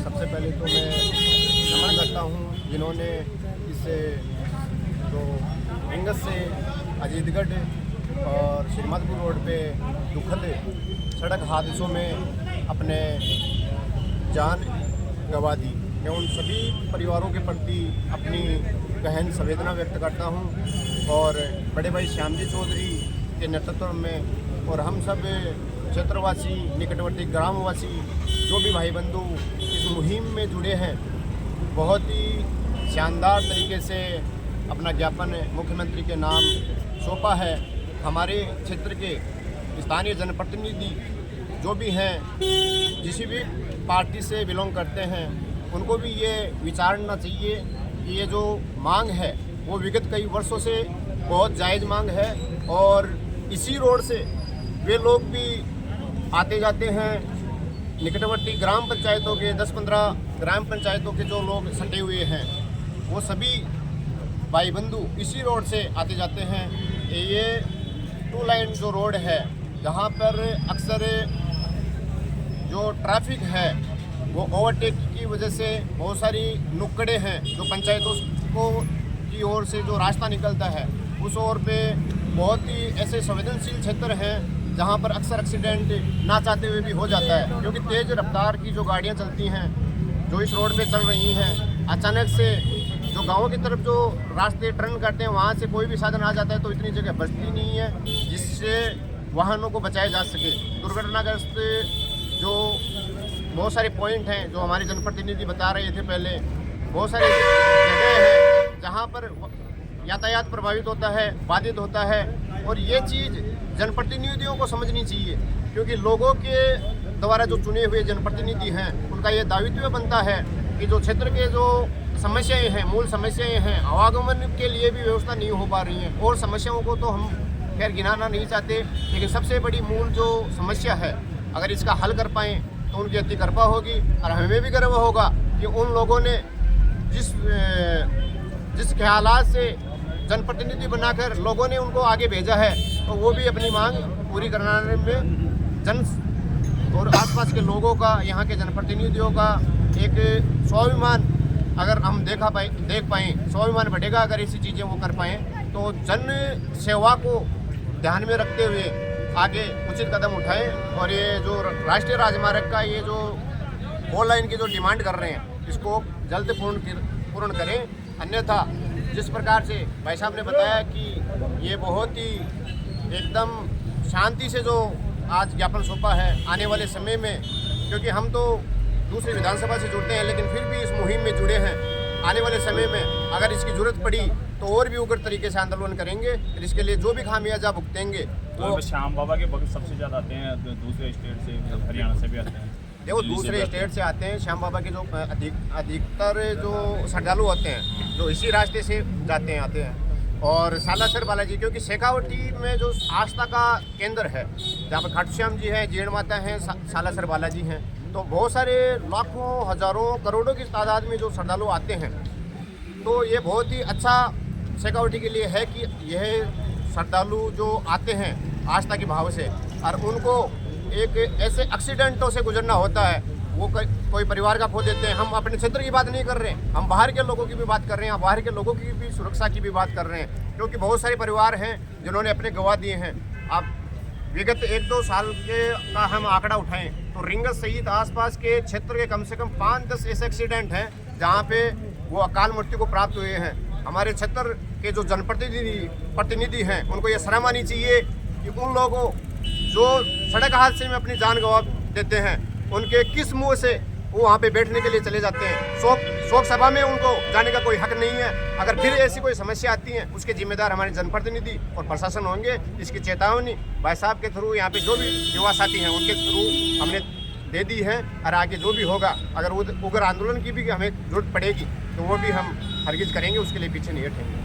सबसे पहले तो मैं नमन करता हूँ जिन्होंने इस जो रिंगस से अजीतगढ़ और श्रीमतपुर रोड पे दुखद सड़क हादसों में अपने जान गंवा दी। मैं उन सभी परिवारों के प्रति अपनी गहन संवेदना व्यक्त करता हूँ और बड़े भाई श्यामजी चौधरी के नेतृत्व में और हम सब क्षेत्रवासी, निकटवर्ती ग्रामवासी, जो भी भाई बंधु इस मुहिम में जुड़े हैं, बहुत ही शानदार तरीके से अपना ज्ञापन मुख्यमंत्री के नाम सौंपा है। हमारे क्षेत्र के स्थानीय जनप्रतिनिधि जो भी हैं, जिस भी पार्टी से बिलोंग करते हैं, उनको भी ये विचारना चाहिए कि ये जो मांग है वो विगत कई वर्षों से बहुत जायज़ मांग है और इसी रोड से वे लोग भी आते जाते हैं। निकटवर्ती ग्राम पंचायतों के 10-15 ग्राम पंचायतों के जो लोग सटे हुए हैं, वो सभी भाई बंधु इसी रोड से आते जाते हैं। ये 2 लाइन जो रोड है, जहाँ पर अक्सर जो ट्रैफिक है वो ओवरटेक की वजह से बहुत सारी नुक्कड़े हैं जो पंचायतों को की ओर से जो रास्ता निकलता है, उस ओर पे बहुत ही ऐसे संवेदनशील क्षेत्र हैं जहाँ पर अक्सर एक्सीडेंट ना चाहते हुए भी हो जाता है, क्योंकि तेज़ रफ्तार की जो गाड़ियाँ चलती हैं, जो इस रोड पे चल रही हैं, अचानक से जो गाँवों की तरफ जो रास्ते टर्न करते हैं वहाँ से कोई भी साधन आ जाता है तो इतनी जगह बचती नहीं है जिससे वाहनों को बचाया जा सके। दुर्घटनाग्रस्त जो बहुत सारे पॉइंट हैं जो हमारे जनप्रतिनिधि बता रहे थे पहले, बहुत सारी जगह हैं जहाँ पर यातायात प्रभावित होता है, बाधित होता है और ये चीज़ जनप्रतिनिधियों को समझनी चाहिए, क्योंकि लोगों के द्वारा जो चुने हुए जनप्रतिनिधि हैं उनका ये दायित्व बनता है कि जो क्षेत्र के जो समस्याएं हैं, मूल समस्याएं हैं, आवागमन के लिए भी व्यवस्था नहीं हो पा रही हैं और समस्याओं को तो हम खैर गिनाना नहीं चाहते, लेकिन सबसे बड़ी मूल जो समस्या है अगर इसका हल कर पाएँ तो उनकी अति कृपा होगी और हमें भी गर्व होगा कि उन लोगों ने जिस ख्यालात से जनप्रतिनिधि बनाकर लोगों ने उनको आगे भेजा है, तो वो भी अपनी मांग पूरी कराने में जन और आसपास के लोगों का, यहाँ के जनप्रतिनिधियों का एक स्वाभिमान अगर हम देख पाएँ, स्वाभिमान बढ़ेगा अगर ऐसी चीज़ें वो कर पाएँ, तो जन सेवा को ध्यान में रखते हुए आगे उचित कदम उठाएं और ये जो राष्ट्रीय राजमार्ग का ये जो 4 लाइन की जो डिमांड कर रहे हैं इसको जल्द पूर्ण करें। अन्यथा जिस प्रकार से भाई साहब ने बताया कि ये बहुत ही एकदम शांति से जो आज ज्ञापन सौंपा है, आने वाले समय में, क्योंकि हम तो दूसरी विधानसभा से जुड़ते हैं लेकिन फिर भी इस मुहिम में जुड़े हैं, आने वाले समय में अगर इसकी जरूरत पड़ी तो और भी उग्र तरीके से आंदोलन करेंगे और इसके लिए जो भी खामियाजा भुगतेंगे। तो श्याम बाबा के भक्त सबसे ज़्यादा आते हैं, दूसरे स्टेट से, हरियाणा से भी आते हैं। देखो, दूसरे स्टेट से आते हैं। श्याम बाबा के जो अधिकतर जो श्रद्धालु होते हैं जो इसी रास्ते से जाते हैं, आते हैं। और सालासर बालाजी, क्योंकि शेखावटी में जो आस्था का केंद्र है, जहाँ पर खाटू श्याम जी हैं, जीण माता हैं, सालासर बालाजी हैं, तो बहुत सारे लाखों, हजारों, करोड़ों की तादाद में जो श्रद्धालु आते हैं। तो ये बहुत ही अच्छा शेखावटी के लिए है कि यह श्रद्धालु जो आते हैं आस्था के भाव से, और उनको एक ऐसे एक्सीडेंटों से गुजरना होता है, वो कोई परिवार का खो देते हैं। हम अपने क्षेत्र की बात नहीं कर रहे हैं, हम बाहर के लोगों की भी बात कर रहे हैं, बाहर के लोगों की भी सुरक्षा की भी बात कर रहे हैं, क्योंकि बहुत सारे परिवार हैं जिन्होंने अपने गंवा दिए हैं। आप विगत 1-2 साल का हम आंकड़ा उठाएं तो रिंगस सहित आसपास के क्षेत्र के कम से कम 5-10 ऐसे एक्सीडेंट हैं जहाँ पे वो अकाल मृत्यु को प्राप्त हुए हैं। हमारे क्षेत्र के जो जनप्रतिनिधि हैं उनको ये शर्म आनी चाहिए कि उन लोगों जो सड़क हादसे में अपनी जान गंवा देते हैं, उनके किस मुंह से वो वहाँ पे बैठने के लिए चले जाते हैं। शोक सभा में उनको जाने का कोई हक नहीं है। अगर फिर ऐसी कोई समस्या आती है, उसके जिम्मेदार हमारे जनप्रतिनिधि और प्रशासन होंगे। इसकी चेतावनी भाई साहब के थ्रू, यहाँ पे जो भी युवा साथी हैं उनके थ्रू हमने दे दी है, और आगे जो भी होगा, अगर उग्र आंदोलन की भी हमें जरूरत पड़ेगी तो वो भी हम हरगिज करेंगे, उसके लिए पीछे नहीं हटेंगे।